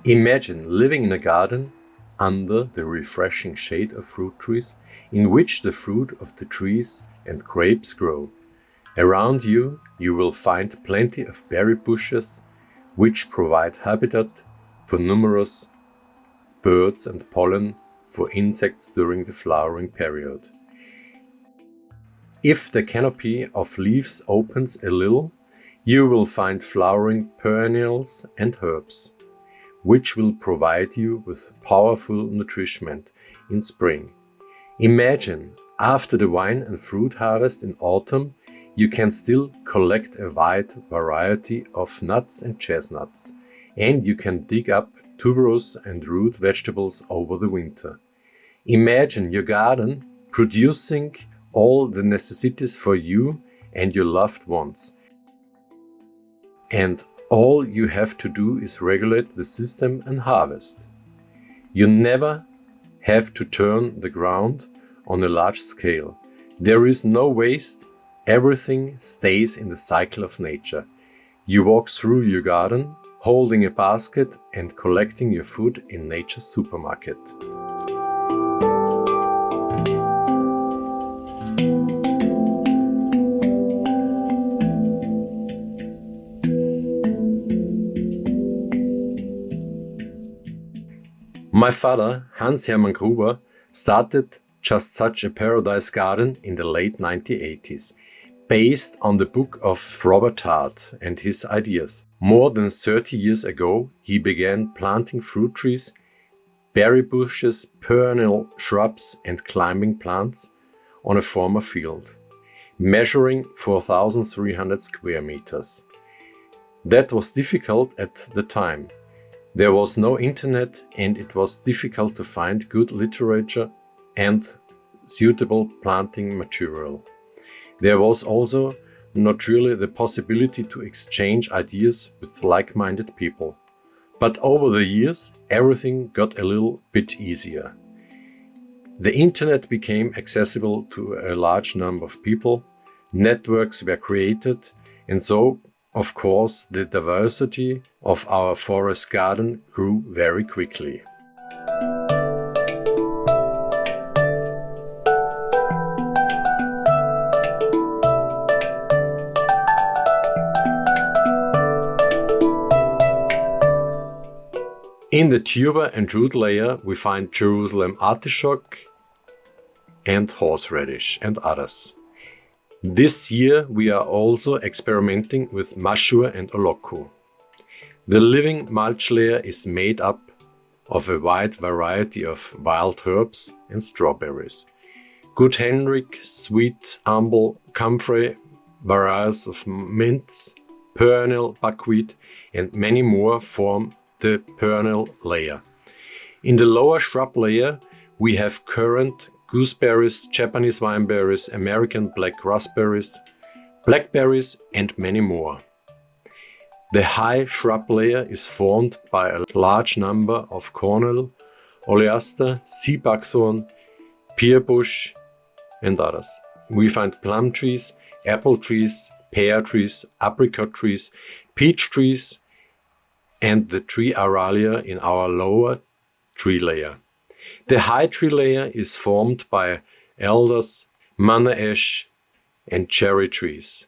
Imagine living in a garden under the refreshing shade of fruit trees in which the fruit of the trees and grapes grow. Around you, you will find plenty of berry bushes which provide habitat for numerous birds and pollen for insects during the flowering period. If the canopy of leaves opens a little, you will find flowering perennials and herbs, which will provide you with powerful nourishment in spring. Imagine, after the wine and fruit harvest in autumn, you can still collect a wide variety of nuts and chestnuts, and you can dig up tuberous and root vegetables over the winter. Imagine your garden producing all the necessities for you and your loved ones. And all you have to do is regulate the system and harvest. You never have to turn the ground on a large scale. There is no waste. Everything stays in the cycle of nature. You walk through your garden, holding a basket and collecting your food in nature's supermarket. My father, Hans-Hermann Gruber, started just such a paradise garden in the late 1980s, based on the book of Robert Hart and his ideas. More than 30 years ago, he began planting fruit trees, berry bushes, perennial shrubs and climbing plants on a former field, measuring 4,300 square meters. That was difficult at the time. There was no internet and it was difficult to find good literature and suitable planting material. There was also not really the possibility to exchange ideas with like-minded people. But over the years, everything got a little bit easier. The internet became accessible to a large number of people, networks were created, and so, of course, the diversity of our forest garden grew very quickly. In the tuber and root layer, we find Jerusalem artichoke and horseradish and others. This year we are also experimenting with mashua and oloko. The living mulch layer is made up of a wide variety of wild herbs and strawberries. Good Henrik, sweet amble, comfrey, varieties of mints, perennial buckwheat and many more form the perennial layer. In the lower shrub layer we have currant, gooseberries, Japanese wineberries, American black raspberries, blackberries and many more. The high shrub layer is formed by a large number of cornel, oleaster, sea buckthorn, pear bush and others. We find plum trees, apple trees, pear trees, apricot trees, peach trees and the tree aralia in our lower tree layer. The high tree layer is formed by alders, manna ash and cherry trees.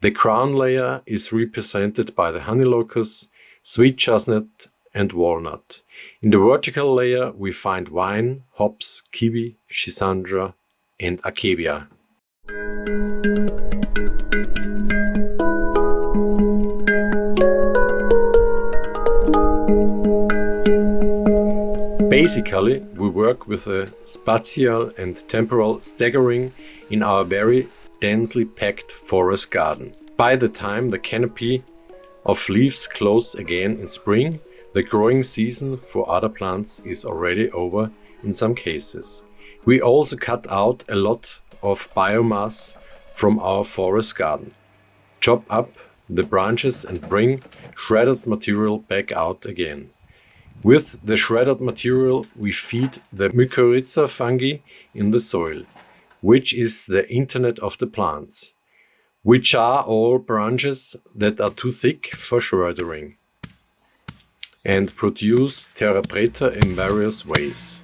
The crown layer is represented by the honey locust, sweet chestnut and walnut. In the vertical layer we find vine, hops, kiwi, schisandra and acacia. Basically, we work with a spatial and temporal staggering in our very densely packed forest garden. By the time the canopy of leaves close again in spring, the growing season for other plants is already over in some cases. We also cut out a lot of biomass from our forest garden, chop up the branches and bring shredded material back out again. With the shredded material we feed the mycorrhiza fungi in the soil, which is the internet of the plants, which are all branches that are too thick for shredding. and produce terra preta in various ways.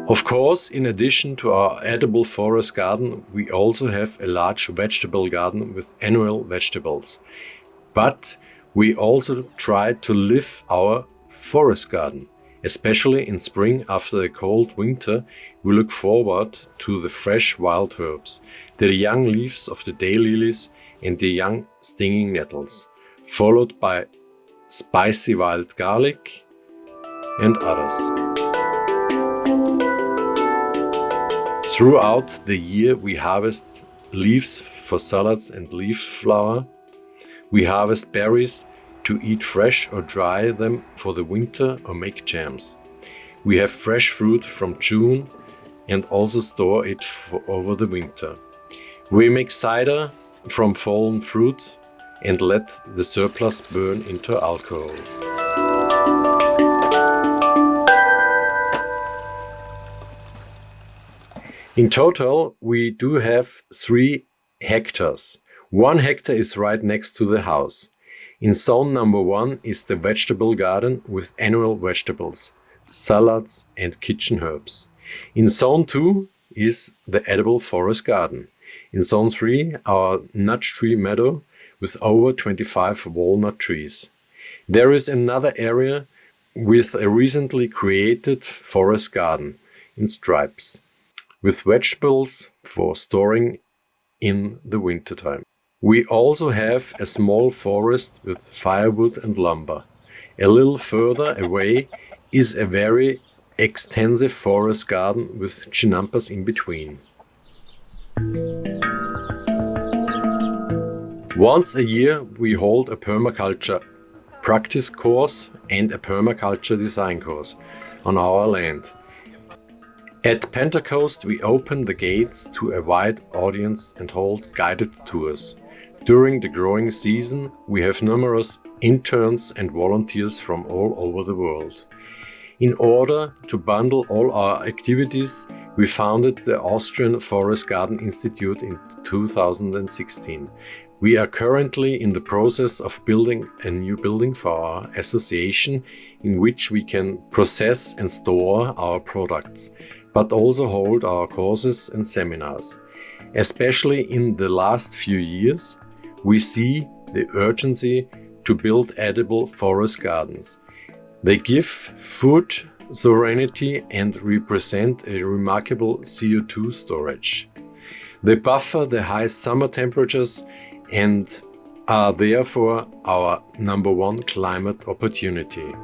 Of course, in addition to our edible forest garden, we also have a large vegetable garden with annual vegetables. But we also try to live our forest garden. Especially in spring after a cold winter, we look forward to the fresh wild herbs, the young leaves of the daylilies and the young stinging nettles, followed by spicy wild garlic and others. Throughout the year we harvest leaves for salads and leaf flower. We harvest berries to eat fresh or dry them for the winter or make jams. We have fresh fruit from June and also store it for over the winter. We make cider from fallen fruit and let the surplus burn into alcohol. In total, we do have 3 hectares. 1 hectare is right next to the house. In zone number 1 is the vegetable garden with annual vegetables, salads and kitchen herbs. In zone 2 is the edible forest garden. In zone 3, our nut tree meadow with over 25 walnut trees. There is another area with a recently created forest garden in stripes, with vegetables for storing in the wintertime. We also have a small forest with firewood and lumber. A little further away is a very extensive forest garden with chinampas in between. Once a year we hold a permaculture practice course and a permaculture design course on our land. At Pentecost we open the gates to a wide audience and hold guided tours. During the growing season we have numerous interns and volunteers from all over the world. In order to bundle all our activities, we founded the Austrian Forest Garden Institute in 2016. We are currently in the process of building a new building for our association in which we can process and store our products, but also hold our courses and seminars. Especially in the last few years, we see the urgency to build edible forest gardens. They give food sovereignty and represent a remarkable CO2 storage. They buffer the high summer temperatures and are therefore our number 1 climate opportunity.